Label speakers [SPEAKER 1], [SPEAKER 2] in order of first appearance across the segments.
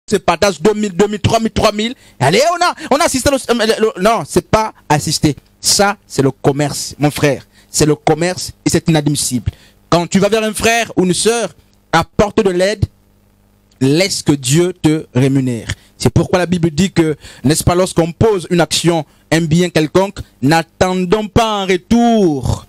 [SPEAKER 1] se partage 2000, 2000, 3000, 3000. Allez, on a assisté. Non, c'est pas assister. Ça, c'est le commerce, mon frère. C'est le commerce et c'est inadmissible. Quand tu vas vers un frère ou une sœur, apporte de l'aide, laisse que Dieu te rémunère. C'est pourquoi la Bible dit que, n'est-ce pas, lorsqu'on pose une action, un bien quelconque, n'attendons pas en retour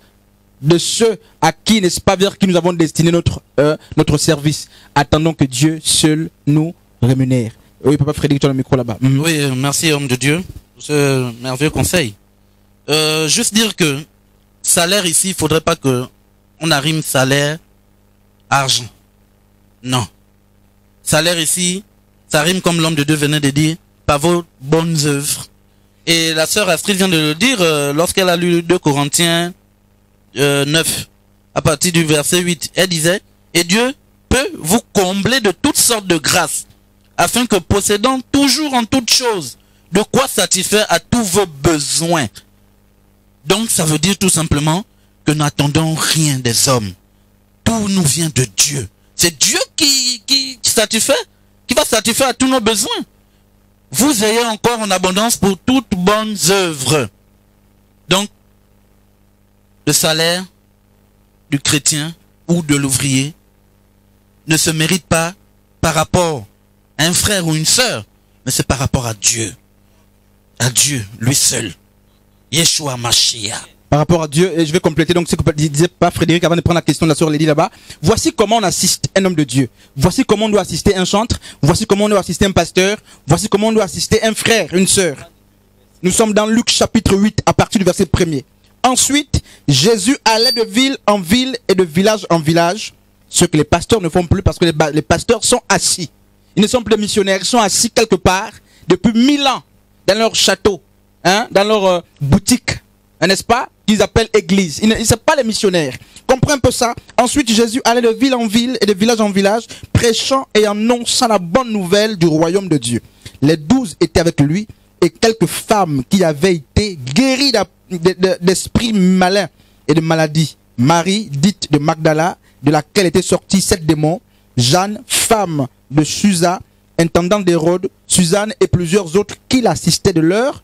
[SPEAKER 1] de ceux à qui, n'est-ce pas, vers qui nous avons destiné notre service. Attendons que Dieu seul nous rémunère. Oui, papa Frédéric, tu as le micro là-bas.
[SPEAKER 2] Oui, merci homme de Dieu pour ce merveilleux conseil. Juste dire que salaire ici, il ne faudrait pas que on arrime salaire, argent. Non. Salaire ici, ça rime comme l'homme de Dieu venait de dire, par vos bonnes œuvres. Et la sœur Astrid vient de le dire lorsqu'elle a lu 2 Corinthiens 9, à partir du verset 8. Elle disait, et Dieu peut vous combler de toutes sortes de grâces, afin que possédant toujours en toutes choses, de quoi satisfaire à tous vos besoins. Donc ça veut dire tout simplement que n'attendons rien des hommes. Tout nous vient de Dieu. C'est Dieu qui satisfait, qui va satisfaire à tous nos besoins. Vous ayez encore en abondance pour toutes bonnes œuvres. Donc, le salaire du chrétien ou de l'ouvrier ne se mérite pas par rapport à un frère ou une sœur, mais c'est par rapport à Dieu. À Dieu, lui seul. Yeshua Mashiach.
[SPEAKER 1] Par rapport à Dieu, et je vais compléter donc ce que disait pas Frédéric avant de prendre la question de la sœur Lydie là-bas. Voici comment on assiste un homme de Dieu. Voici comment on doit assister un chantre. Voici comment on doit assister un pasteur. Voici comment on doit assister un frère, une sœur. Nous sommes dans Luc chapitre 8 à partir du verset 1er. Ensuite, Jésus allait de ville en ville et de village en village, ce que les pasteurs ne font plus parce que les pasteurs sont assis. Ils ne sont plus des missionnaires, ils sont assis quelque part depuis 1000 ans dans leur château, hein, dans leur boutique, n'est-ce pas, qu'ils appellent église. Ils ne sont pas les missionnaires. Comprenez un peu ça. Ensuite, Jésus allait de ville en ville et de village en village, prêchant et annonçant la bonne nouvelle du royaume de Dieu. Les 12 étaient avec lui et quelques femmes qui avaient été guéries d'esprits malins et de maladies. Marie, dite de Magdala, de laquelle étaient sortis 7 démons. Jeanne, femme de Susa, intendant d'Hérode, Suzanne et plusieurs autres qui l'assistaient de leur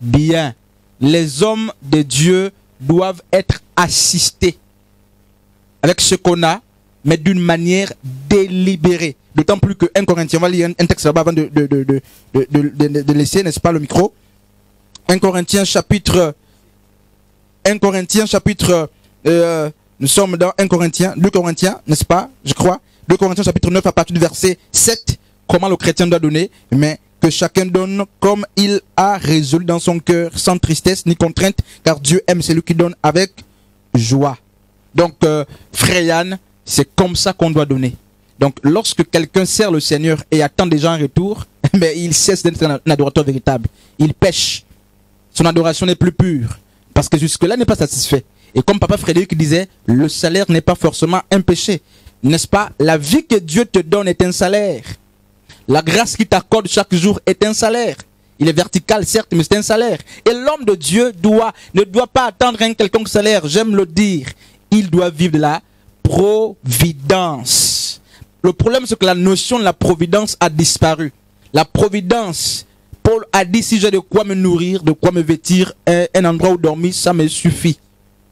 [SPEAKER 1] bien. Les hommes de Dieu doivent être assistés avec ce qu'on a, mais d'une manière délibérée. D'autant plus que 1 Corinthiens, on va lire un texte là-bas avant de laisser, n'est-ce pas, le micro. 1 Corinthiens chapitre, nous sommes dans 1 Corinthiens, 2 Corinthiens, n'est-ce pas, je crois. 2 Corinthiens chapitre 9 à partir du verset 7, comment le chrétien doit donner, mais que chacun donne comme il a résolu dans son cœur, sans tristesse ni contrainte, car Dieu aime celui qui donne avec joie. Donc, frère Yann, c'est comme ça qu'on doit donner. Donc, lorsque quelqu'un sert le Seigneur et attend déjà un retour, mais il cesse d'être un adorateur véritable. Il pêche. Son adoration n'est plus pure. Parce que jusque-là, n'est pas satisfait. Et comme papa Frédéric disait, le salaire n'est pas forcément un péché. N'est-ce pas? La vie que Dieu te donne est un salaire. La grâce qu'il t'accorde chaque jour est un salaire. Il est vertical, certes, mais c'est un salaire. Et l'homme de Dieu ne doit pas attendre un quelconque salaire. J'aime le dire. Il doit vivre de la providence. Le problème, c'est que la notion de la providence a disparu. La providence, Paul a dit, si j'ai de quoi me nourrir, de quoi me vêtir, un endroit où dormir, ça me suffit.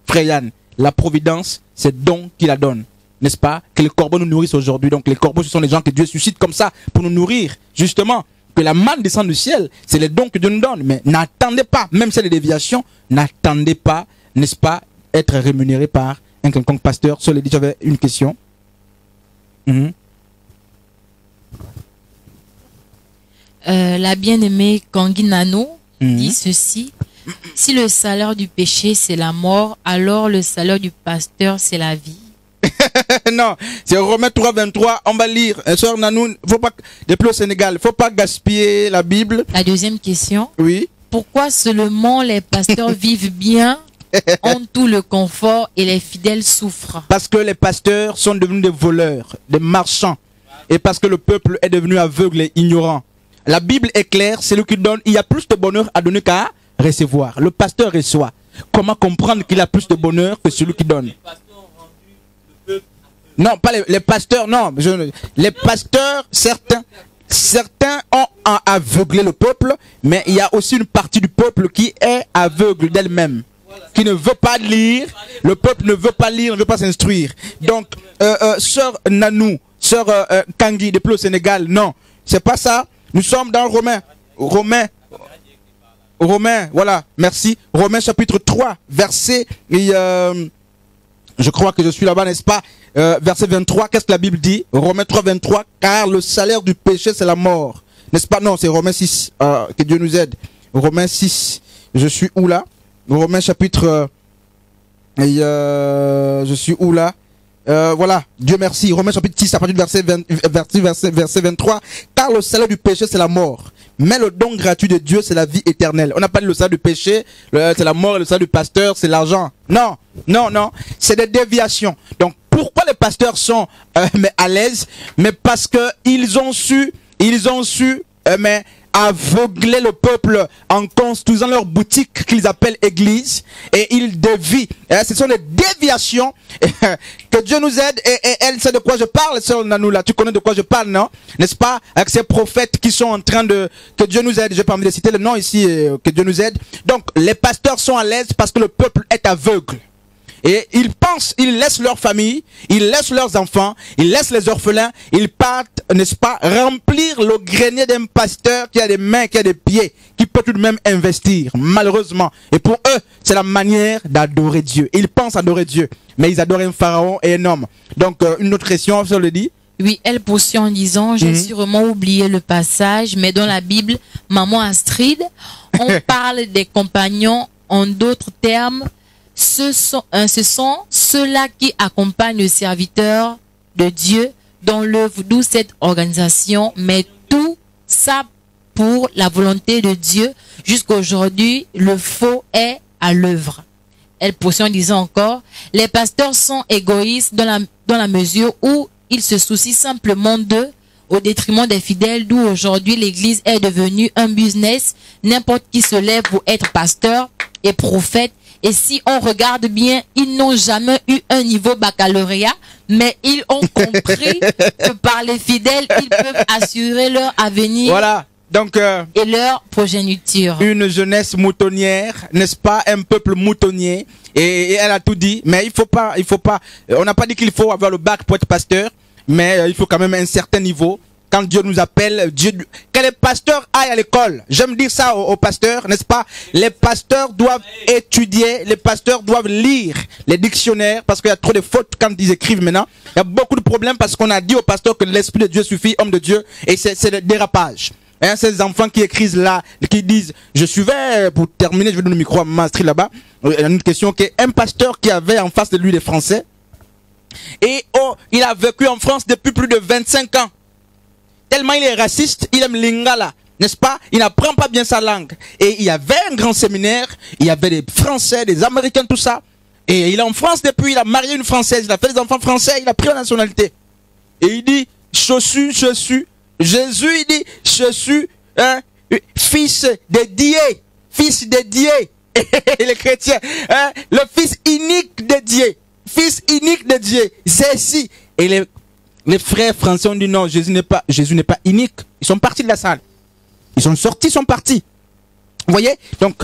[SPEAKER 1] Frère Yann, la providence, c'est don qu'il la donne. N'est-ce pas? Que les corbeaux nous nourrissent aujourd'hui. Donc les corbeaux, ce sont les gens que Dieu suscite comme ça pour nous nourrir. Justement, que la manne descende du ciel, c'est les dons que Dieu nous donne. Mais n'attendez pas, même si c'est des déviations, n'attendez pas, n'est-ce pas, être rémunéré par un quelconque pasteur. Sur les dit, j'avais une question.
[SPEAKER 3] La bien-aimée Kanginano dit ceci. Si le salaire du péché, c'est la mort, alors le salaire du pasteur, c'est la vie.
[SPEAKER 1] Non, c'est Romains 3, 23. On va lire. Sœur Nanou, faut pas, depuis au Sénégal, il ne faut pas gaspiller la Bible.
[SPEAKER 3] La deuxième question.
[SPEAKER 1] Oui.
[SPEAKER 3] Pourquoi seulement les pasteurs vivent bien, ont tout le confort et les fidèles souffrent?
[SPEAKER 1] Parce que les pasteurs sont devenus des voleurs, des marchands. Et parce que le peuple est devenu aveugle et ignorant. La Bible est claire, c'est lui qui donne. Il y a plus de bonheur à donner qu'à recevoir. Le pasteur reçoit. Comment comprendre qu'il a plus de bonheur que celui qui donne? Non, pas les pasteurs, non. Les pasteurs, certains. certains ont aveuglé le peuple, mais il y a aussi une partie du peuple qui est aveugle d'elle-même, qui ne veut pas lire. Le peuple ne veut pas lire, ne veut pas s'instruire. Donc, sœur Nanou, sœur Kangi, depuis le Sénégal, non, c'est pas ça. Nous sommes dans Romains, voilà, merci. Romains chapitre 3, verset, je crois que je suis là-bas, n'est-ce pas? Verset 23, qu'est-ce que la Bible dit? Romains 3, 23, car le salaire du péché, c'est la mort. N'est-ce pas? Non, c'est Romains 6, que Dieu nous aide. Romains 6, je suis où là? Romains chapitre, je suis où là? Voilà, Dieu merci. Romains chapitre 6, à partir du verset 23, car le salaire du péché, c'est la mort. Mais le don gratuit de Dieu, c'est la vie éternelle. On n'a pas dit le salaire du péché, c'est la mort, et le salaire du pasteur, c'est l'argent. Non, non, non, c'est des déviations. Donc, pourquoi les pasteurs sont mais à l'aise? Mais parce que ils ont su, mais aveugler le peuple en construisant leur boutique qu'ils appellent église, et ils dévient. Ce sont des déviations. Que Dieu nous aide, et elle sait de quoi je parle, sœur Nanou, là. Tu connais de quoi je parle, non? N'est-ce pas? Avec ces prophètes qui sont en train de... Que Dieu nous aide. Je n'ai pas envie de citer le nom ici, que Dieu nous aide. Donc, les pasteurs sont à l'aise parce que le peuple est aveugle. Et ils pensent, ils laissent leur famille, ils laissent leurs enfants, ils laissent les orphelins, ils partent, n'est-ce pas, remplir le grenier d'un pasteur qui a des mains, qui a des pieds, qui peut tout de même investir, malheureusement. Et pour eux, c'est la manière d'adorer Dieu. Ils pensent adorer Dieu, mais ils adorent un pharaon et un homme. Donc, une autre question, ça le dit?
[SPEAKER 3] Oui, elle poursuit en disant, j'ai sûrement oublié le passage, mais dans la Bible, Maman Astrid, on parle des compagnons en d'autres termes. Ce sont ceux-là qui accompagnent le serviteur de Dieu dans l'œuvre, d'où cette organisation, mais tout ça pour la volonté de Dieu. Jusqu'aujourd'hui, le faux est à l'œuvre. Elle poursuit en disant encore, les pasteurs sont égoïstes dans la mesure où ils se soucient simplement d'eux au détriment des fidèles, d'où aujourd'hui l'église est devenue un business. N'importe qui se lève pour être pasteur et prophète. Et si on regarde bien, ils n'ont jamais eu un niveau baccalauréat, mais ils ont compris que par les fidèles, ils peuvent assurer leur avenir.
[SPEAKER 1] Voilà. Donc,
[SPEAKER 3] et leur progéniture.
[SPEAKER 1] Une jeunesse moutonnière, n'est-ce pas? Un peuple moutonnier. Et elle a tout dit. Mais il faut pas. On n'a pas dit qu'il faut avoir le bac pour être pasteur, mais il faut quand même un certain niveau. Quand Dieu nous appelle, que les pasteurs aillent à l'école. J'aime dire ça aux pasteurs, n'est-ce pas? Les pasteurs doivent étudier, les pasteurs doivent lire les dictionnaires, parce qu'il y a trop de fautes quand ils écrivent maintenant. Il y a beaucoup de problèmes parce qu'on a dit aux pasteurs que l'Esprit de Dieu suffit, homme de Dieu, et c'est le dérapage. Hein, ces enfants qui écrivent là, qui disent, je suivais, pour terminer, je vais donner le micro à Mastri là-bas, il y a une question qui est un pasteur qui avait en face de lui des Français, et il a vécu en France depuis plus de 25 ans. Tellement il est raciste, il aime l'ingala, n'est-ce pas? Il n'apprend pas bien sa langue. Et il y avait un grand séminaire, il y avait des Français, des Américains, tout ça. Et il est en France depuis, il a marié une Française, il a fait des enfants français, il a pris la nationalité. Et il dit, je suis. Jésus, il dit, je suis fils de Dieu. Fils de Dieu. Et les chrétiens, le fils unique de Dieu. Fils unique de Dieu. C'est ici. Et les frères français ont dit non, Jésus n'est pas unique. Ils sont partis de la salle. Ils sont sortis, ils sont partis. Vous voyez? Donc,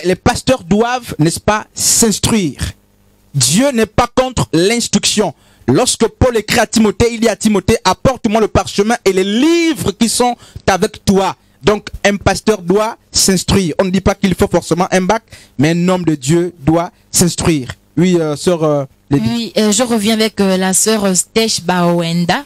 [SPEAKER 1] les pasteurs doivent, n'est-ce pas, s'instruire. Dieu n'est pas contre l'instruction. Lorsque Paul écrit à Timothée, il dit à Timothée, apporte-moi le parchemin et les livres qui sont avec toi. Donc, un pasteur doit s'instruire. On ne dit pas qu'il faut forcément un bac, mais un homme de Dieu doit s'instruire. Oui, sœur...
[SPEAKER 3] Oui, je reviens avec la sœur Stech Bawenda.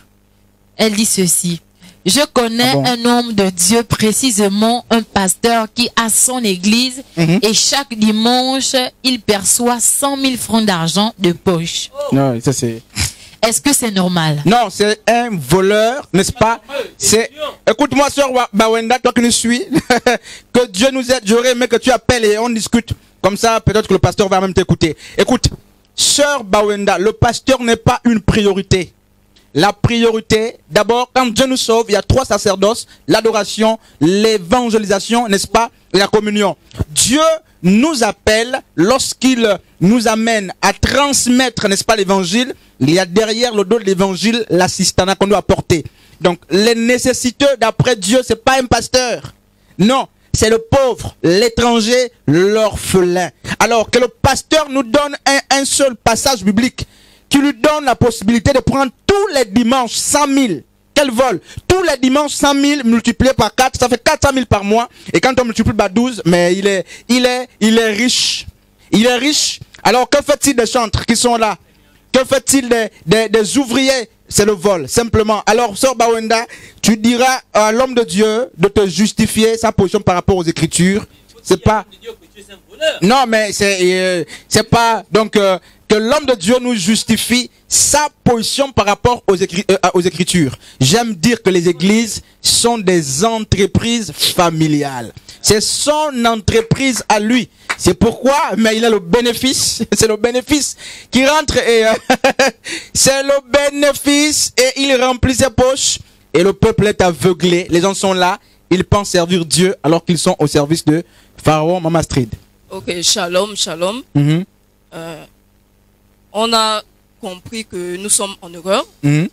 [SPEAKER 3] Elle dit ceci. Je connais un homme de Dieu, précisément un pasteur qui a son église et chaque dimanche, il perçoit 100 000 francs d'argent de poche.
[SPEAKER 1] Non, ça c'est...
[SPEAKER 3] Est-ce que c'est normal?
[SPEAKER 1] Non, c'est un voleur, n'est-ce pas? Écoute-moi, sœur Bawenda, toi qui nous suis, que Dieu nous aide. J'aurais aimé que tu appelles et on discute. Comme ça, peut-être que le pasteur va même t'écouter. Écoute, sœur Bawenda, le pasteur n'est pas une priorité. La priorité, d'abord, quand Dieu nous sauve, il y a 3 sacerdoces, l'adoration, l'évangélisation, n'est-ce pas, et la communion. Dieu nous appelle lorsqu'il nous amène à transmettre, n'est-ce pas, l'évangile. Il y a derrière le dos de l'évangile l'assistanat qu'on doit apporter. Donc, les nécessiteux d'après Dieu, c'est pas un pasteur. Non, c'est le pauvre, l'étranger, l'orphelin. Alors que le pasteur nous donne un seul passage biblique qui lui donne la possibilité de prendre tous les dimanches 100 000. Quel vol? Tous les dimanches 100 000 multiplié par 4, ça fait 400 000 par mois. Et quand on multiplie par 12, mais il est riche. Il est riche. Alors que fait-il des chantres qui sont là? Que fait-il des ouvriers? C'est le vol, simplement. Alors, Sœur Bawenda, tu diras à l'homme de Dieu de te justifier sa position par rapport aux Écritures. C'est pas... Non, mais c'est pas... Donc, que l'homme de Dieu nous justifie sa position par rapport aux Écritures. J'aime dire que les églises sont des entreprises familiales. C'est son entreprise à lui. C'est pourquoi, mais il a le bénéfice, c'est le bénéfice qui rentre et c'est le bénéfice et il remplit ses poches et le peuple est aveuglé. Les gens sont là, ils pensent servir Dieu alors qu'ils sont au service de Pharaon, Mama Astrid.
[SPEAKER 4] Ok, shalom, shalom. On a compris que nous sommes en erreur.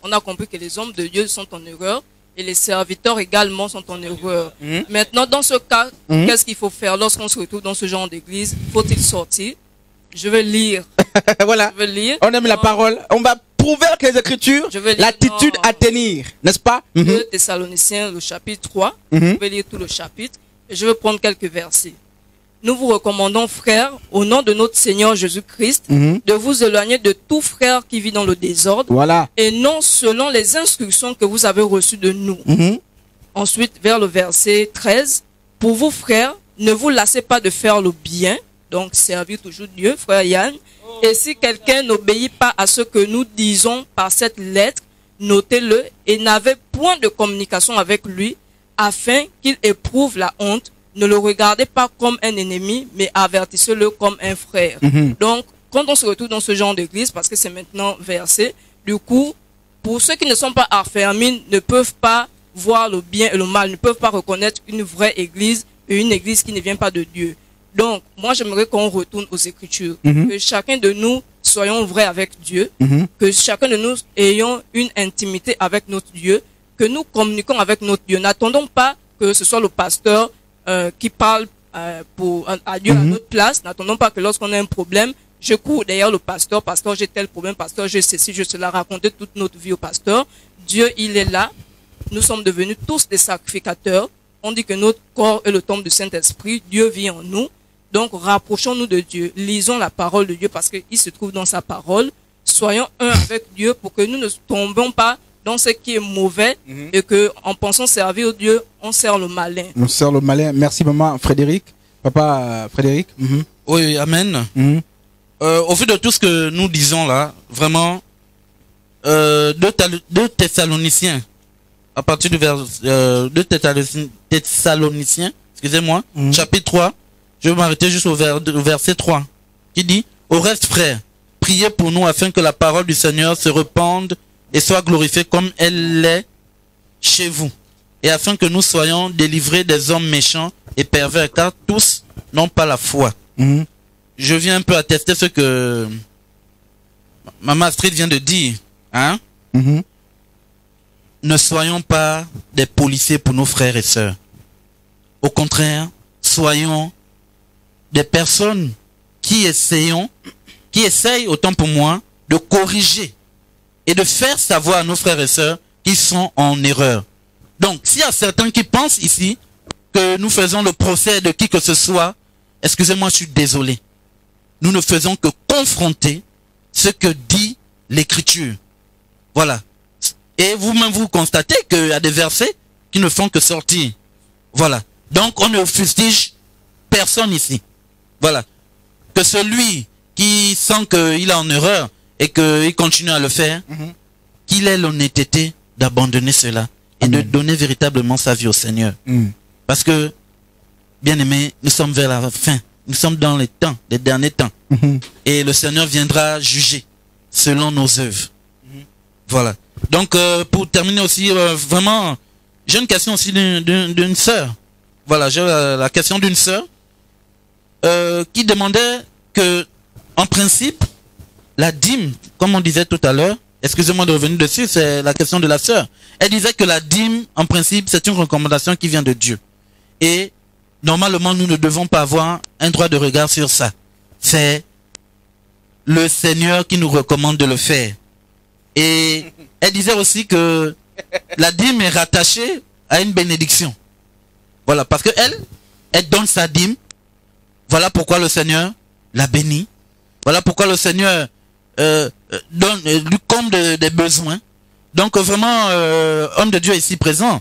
[SPEAKER 4] On a compris que les hommes de Dieu sont en erreur. Et les serviteurs également sont en erreur. Maintenant, dans ce cas, qu'est-ce qu'il faut faire lorsqu'on se retrouve dans ce genre d'église? Faut-il sortir? Je vais lire.
[SPEAKER 1] Voilà.
[SPEAKER 4] Je vais lire.
[SPEAKER 1] On aime la parole. On va prouver avec les Écritures l'attitude à tenir, n'est-ce pas?
[SPEAKER 4] 2 Thessaloniciens, le chapitre 3. Je vais lire tout le chapitre. Et je vais prendre quelques versets. Nous vous recommandons, frères, au nom de notre Seigneur Jésus-Christ, de vous éloigner de tout frère qui vit dans le désordre,
[SPEAKER 1] voilà.
[SPEAKER 4] Et non selon les instructions que vous avez reçues de nous. Ensuite, vers le verset 13, pour vous, frères, ne vous lassez pas de faire le bien, donc servir toujours Dieu, frère Yann, et si quelqu'un n'obéit pas à ce que nous disons par cette lettre, notez-le et n'avez point de communication avec lui, afin qu'il éprouve la honte. Ne le regardez pas comme un ennemi, mais avertissez-le comme un frère. Donc, quand on se retrouve dans ce genre d'église, parce que c'est maintenant versé, du coup, pour ceux qui ne sont pas affermis, ne peuvent pas voir le bien et le mal, ne peuvent pas reconnaître une vraie église et une église qui ne vient pas de Dieu. Donc, moi, j'aimerais qu'on retourne aux Écritures, que chacun de nous soyons vrais avec Dieu, que chacun de nous ayons une intimité avec notre Dieu, que nous communiquons avec notre Dieu. N'attendons pas que ce soit le pasteur qui parle à Dieu à notre place. N'attendons pas que lorsqu'on a un problème, je cours derrière le pasteur, pasteur j'ai tel problème, pasteur j'ai ceci, je cela, raconter toute notre vie au pasteur. Dieu il est là, nous sommes devenus tous des sacrificateurs. On dit que notre corps est le temple du Saint-Esprit, Dieu vit en nous. Donc rapprochons-nous de Dieu, lisons la parole de Dieu parce qu'il se trouve dans sa parole. Soyons un avec Dieu pour que nous ne tombions pas dans ce qui est mauvais et que en pensant servir Dieu, on sert le malin.
[SPEAKER 1] On sert le malin. Merci maman Frédéric. Papa Frédéric.
[SPEAKER 2] Oui, amen. Au vu de tout ce que nous disons là, vraiment, 2 Thessaloniciens, à partir du verset 2 Thessaloniciens, excusez-moi, chapitre 3, je vais m'arrêter juste au verset 3, qui dit, au reste frères, priez pour nous afin que la parole du Seigneur se répande et soit glorifiée comme elle l'est chez vous, et afin que nous soyons délivrés des hommes méchants et pervers, car tous n'ont pas la foi. Je viens un peu attester ce que Maman Astrid vient de dire. Hein? Ne soyons pas des policiers pour nos frères et sœurs. Au contraire, soyons des personnes qui essayent, autant pour moi, de corriger et de faire savoir à nos frères et sœurs qu'ils sont en erreur. Donc, s'il y a certains qui pensent ici que nous faisons le procès de qui que ce soit, excusez-moi, je suis désolé. Nous ne faisons que confronter ce que dit l'Écriture. Voilà. Et vous-même, vous constatez qu'il y a des versets qui ne font que sortir. Voilà. Donc, on ne fustige personne ici. Voilà. Que celui qui sent qu'il est en erreur et qu'il continue à le faire, qu'il ait l'honnêteté d'abandonner cela et de donner véritablement sa vie au Seigneur. Parce que, bien aimé, nous sommes vers la fin. Nous sommes dans les temps, les derniers temps. Et le Seigneur viendra juger selon nos œuvres. Voilà. Donc, pour terminer aussi, vraiment, j'ai une question aussi d'une sœur. Voilà, j'ai la question d'une sœur qui demandait que, en principe, la dîme, comme on disait tout à l'heure, excusez-moi de revenir dessus, c'est la question de la sœur. Elle disait que la dîme, en principe, c'est une recommandation qui vient de Dieu. Et normalement, nous ne devons pas avoir un droit de regard sur ça. C'est le Seigneur qui nous recommande de le faire. Et elle disait aussi que la dîme est rattachée à une bénédiction. Voilà, parce que elle donne sa dîme. Voilà pourquoi le Seigneur la bénit. Voilà pourquoi le Seigneur lui comble des besoins. Donc vraiment, homme de Dieu ici présent,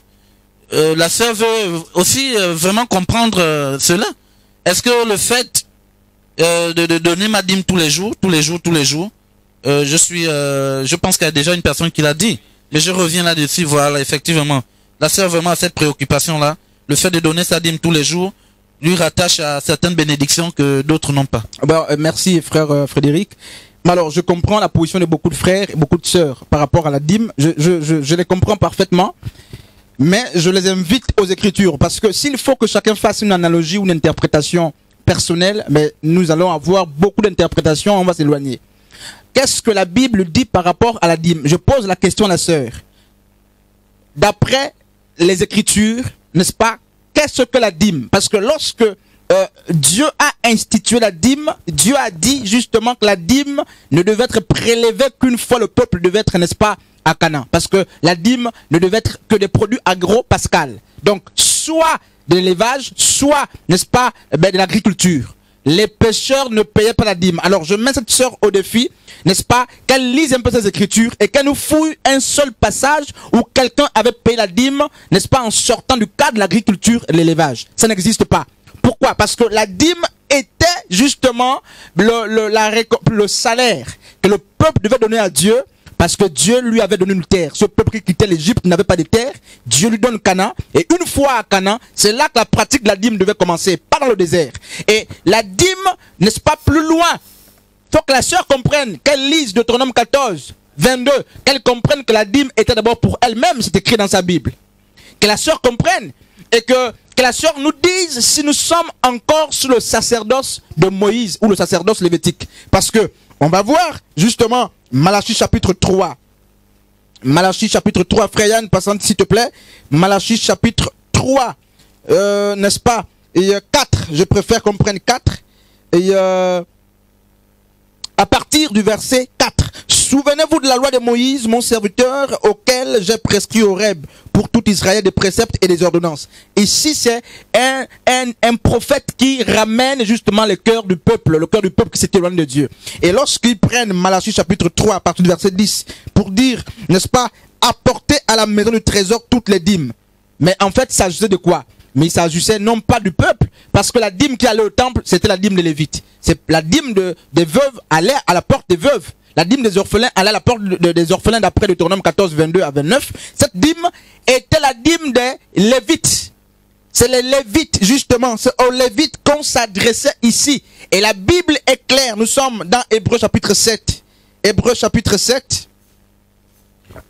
[SPEAKER 2] la sœur veut aussi vraiment comprendre cela. Est-ce que le fait de donner ma dîme tous les jours, je pense qu'il y a déjà une personne qui l'a dit, mais je reviens là-dessus, voilà, effectivement. La sœur vraiment a cette préoccupation-là. Le fait de donner sa dîme tous les jours lui rattache à certaines bénédictions que d'autres n'ont pas.
[SPEAKER 1] Merci frère Frédéric. Alors je comprends la position de beaucoup de frères et beaucoup de sœurs par rapport à la dîme. Je les comprends parfaitement. Mais je les invite aux Écritures, parce que s'il faut que chacun fasse une analogie ou une interprétation personnelle, mais nous allons avoir beaucoup d'interprétations, on va s'éloigner. Qu'est-ce que la Bible dit par rapport à la dîme? Je pose la question à la sœur. D'après les Écritures, n'est-ce pas, qu'est-ce que la dîme? Parce que lorsque Dieu a institué la dîme, Dieu a dit justement que la dîme ne devait être prélevée qu'une fois le peuple devait être, n'est-ce pas, à Canaan. Parce que la dîme ne devait être que des produits agro-pascals. Donc, soit de l'élevage, soit, n'est-ce pas, de l'agriculture. Les pêcheurs ne payaient pas la dîme. Alors, je mets cette sœur au défi, n'est-ce pas, qu'elle lise un peu ses Écritures et qu'elle nous fouille un seul passage où quelqu'un avait payé la dîme, n'est-ce pas, en sortant du cadre de l'agriculture et de l'élevage. Ça n'existe pas. Pourquoi? Parce que la dîme était justement le salaire que le peuple devait donner à Dieu, parce que Dieu lui avait donné une terre. Ce peuple qui quittait l'Égypte n'avait pas de terre. Dieu lui donne Canaan. Et une fois à Canaan, c'est là que la pratique de la dîme devait commencer, pas dans le désert. Et la dîme, n'est-ce pas, plus loin. Il faut que la sœur comprenne, qu'elle lise Deutéronome 14, 22, qu'elle comprenne que la dîme était d'abord pour elle-même, c'est écrit dans sa Bible. Que la sœur comprenne et que la sœur nous dise si nous sommes encore sous le sacerdoce de Moïse ou le sacerdoce lévitique. Parce que on va voir justement Malachie chapitre 3. Malachie chapitre 3, frère Yann, passante s'il te plaît. Malachie chapitre 3, n'est-ce pas? Et 4, je préfère qu'on prenne 4. Et à partir du verset 4. Souvenez-vous de la loi de Moïse, mon serviteur, auquel j'ai prescrit au Horeb pour tout Israël des préceptes et des ordonnances. Ici, c'est un prophète qui ramène justement le cœur du peuple qui s'est éloigné de Dieu. Et lorsqu'ils prennent Malachie chapitre 3 à partir du verset 10 pour dire, n'est-ce pas, apporter à la maison du trésor toutes les dîmes. Mais en fait, il s'agissait de quoi? Mais il s'agissait non pas du peuple, parce que la dîme qui allait au temple, c'était la dîme des Lévites. C'est la dîme des veuves allait à la porte des veuves. La dîme des orphelins allait à la porte des orphelins d'après Deutéronome 14, 22 à 29. Cette dîme était la dîme des Lévites. C'est les Lévites, justement. C'est aux Lévites qu'on s'adressait ici. Et la Bible est claire. Nous sommes dans Hébreux chapitre 7. Hébreux chapitre 7.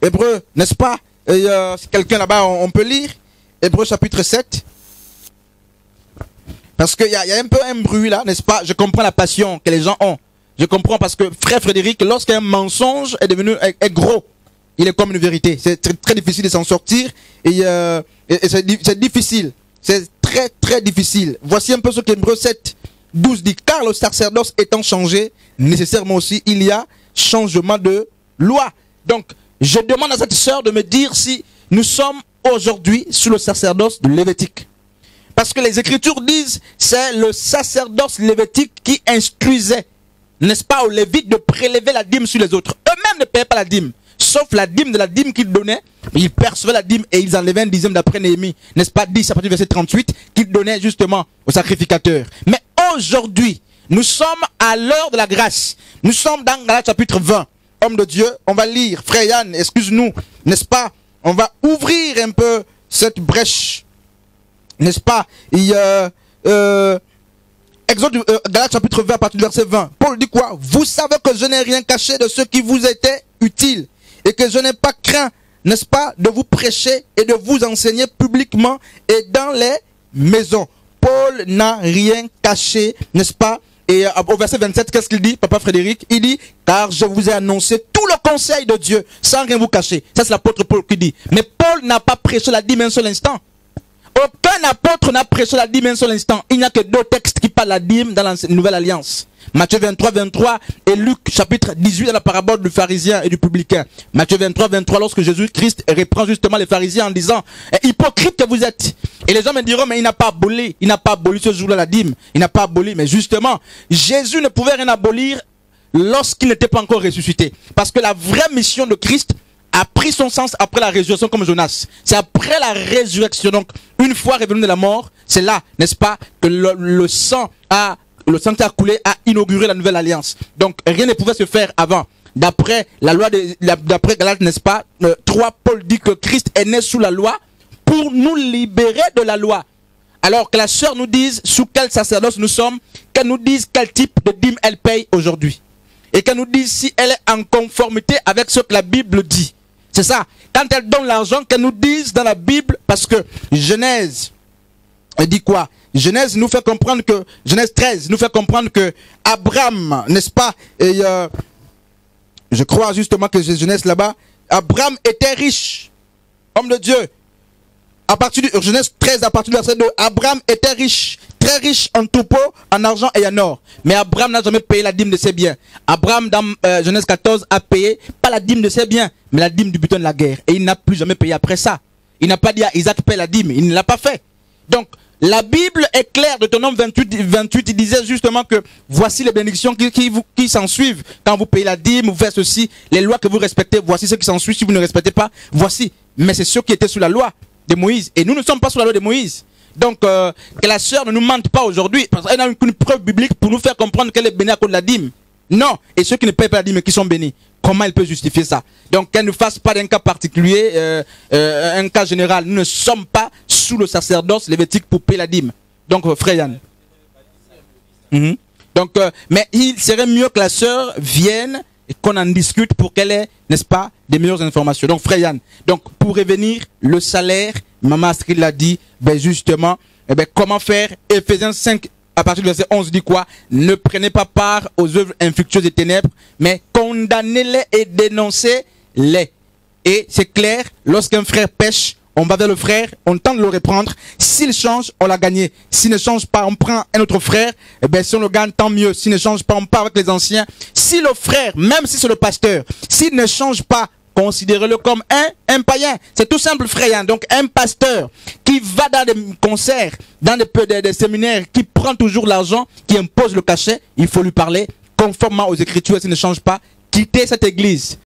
[SPEAKER 1] Hébreux, n'est-ce pas? Et si quelqu'un là-bas, on peut lire. Hébreux chapitre 7. Parce qu'il y a un peu un bruit là, n'est-ce pas? Je comprends la passion que les gens ont. Je comprends parce que frère Frédéric, lorsqu'un mensonge est gros, il est comme une vérité. C'est très, très difficile de s'en sortir et c'est difficile. C'est très très difficile. Voici un peu ce qu'Hébreux 7, 12 dit. Car le sacerdoce étant changé, nécessairement aussi il y a changement de loi. Donc je demande à cette sœur de me dire si nous sommes aujourd'hui sous le sacerdoce de lévitique. Parce que les Écritures disent c'est le sacerdoce lévitique qui instruisait, n'est-ce pas, aux Lévites de prélever la dîme sur les autres. Eux-mêmes ne payaient pas la dîme, sauf la dîme de la dîme qu'ils donnaient. Ils percevaient la dîme et ils enlevaient un dixième d'après Néhémie, n'est-ce pas, 10 à partir du verset 38, qu'ils donnaient justement aux sacrificateurs. Mais aujourd'hui, nous sommes à l'heure de la grâce. Nous sommes dans Galates chapitre 20. Homme de Dieu, on va lire, frère Yann, excuse-nous, n'est-ce pas, on va ouvrir un peu cette brèche. N'est-ce pas? Galates chapitre 20 à partir du verset 20. Paul dit quoi? Vous savez que je n'ai rien caché de ce qui vous était utile et que je n'ai pas craint, n'est-ce pas, de vous prêcher et de vous enseigner publiquement et dans les maisons. Paul n'a rien caché, n'est-ce pas? Et au verset 27, qu'est-ce qu'il dit, papa Frédéric? Il dit, car je vous ai annoncé tout le le conseil de Dieu, sans rien vous cacher. Ça, c'est l'apôtre Paul qui dit. Mais Paul n'a pas prêché la dîme un seul instant. Aucun apôtre n'a prêché la dîme un seul instant. Il n'y a que 2 textes qui parlent de la dîme dans la Nouvelle Alliance. Matthieu 23, 23 et Luc chapitre 18 dans la parabole du pharisien et du publicain. Matthieu 23, 23, lorsque Jésus-Christ reprend justement les pharisiens en disant « Hypocrite que vous êtes !» Et les hommes me diront « Mais il n'a pas aboli ce jour-là la dîme. Il n'a pas aboli. » Mais justement, Jésus ne pouvait rien abolir lorsqu'il n'était pas encore ressuscité. Parce que la vraie mission de Christ a pris son sens après la résurrection comme Jonas. C'est après la résurrection. Donc, une fois revenu de la mort, c'est là, n'est-ce pas, que le sang qui a coulé a inauguré la nouvelle alliance. Donc, rien ne pouvait se faire avant. D'après la loi, d'après Galates, n'est-ce pas, 3, Paul dit que Christ est né sous la loi pour nous libérer de la loi. Alors que la sœur nous dise sous quel sacerdoce nous sommes, qu'elle nous dise quel type de dîme elle paye aujourd'hui. Et qu'elle nous dise si elle est en conformité avec ce que la Bible dit. C'est ça. Quand elle donne l'argent, qu'elle nous dise dans la Bible, parce que Genèse, elle dit quoi? Genèse nous fait comprendre que, Genèse 13 nous fait comprendre que Abraham, n'est-ce pas, et je crois justement que Genèse là-bas, Abraham était riche, homme de Dieu. À partir de Genèse 13, à partir du verset 2, Abraham était riche, très riche en troupeaux, en argent et en or. Mais Abraham n'a jamais payé la dîme de ses biens. Abraham, dans Genèse 14, a payé, pas la dîme de ses biens, mais la dîme du butin de la guerre. Et il n'a plus jamais payé après ça. Il n'a pas dit à Isaac paye la dîme, il ne l'a pas fait. Donc, la Bible est claire, Deutéronome 28, il disait justement que voici les bénédictions qui s'en suivent. Quand vous payez la dîme, vous faites ceci, les lois que vous respectez, voici ceux qui s'en suivent. Si vous ne respectez pas, voici. Mais c'est ceux qui étaient sous la loi de Moïse. Et nous ne sommes pas sous la loi de Moïse. Donc, que la sœur ne nous mente pas aujourd'hui, parce qu'elle n'a une preuve biblique pour nous faire comprendre qu'elle est bénie à cause de la dîme. Non. Et ceux qui ne payent pas la dîme et qui sont bénis, comment elle peut justifier ça? Donc, qu'elle ne fasse pas d'un cas particulier, un cas général. Nous ne sommes pas sous le sacerdoce lévitique pour payer la dîme. Donc, frère Yann. Donc, mais il serait mieux que la sœur vienne et qu'on en discute pour qu'elle ait, n'est-ce pas, des meilleures informations. Donc, frère Yann, donc, pour revenir, le salaire, Maman Astrid l'a dit, ben justement, comment faire? Ephésiens 5, à partir du verset 11, dit quoi? Ne prenez pas part aux œuvres infructueuses des ténèbres, mais condamnez-les et dénoncez-les. Et c'est clair, lorsqu'un frère pêche, on va vers le frère, on tente de le reprendre. S'il change, on l'a gagné. S'il ne change pas, on prend un autre frère. Et ben, si on le gagne, tant mieux. S'il ne change pas, on part avec les anciens. Si le frère, même si c'est le pasteur, s'il ne change pas, considérez-le comme un païen. C'est tout simple, frère. Donc, un pasteur qui va dans des concerts, dans des séminaires, qui prend toujours l'argent, qui impose le cachet, il faut lui parler conformément aux Écritures. S'il ne change pas, quittez cette église.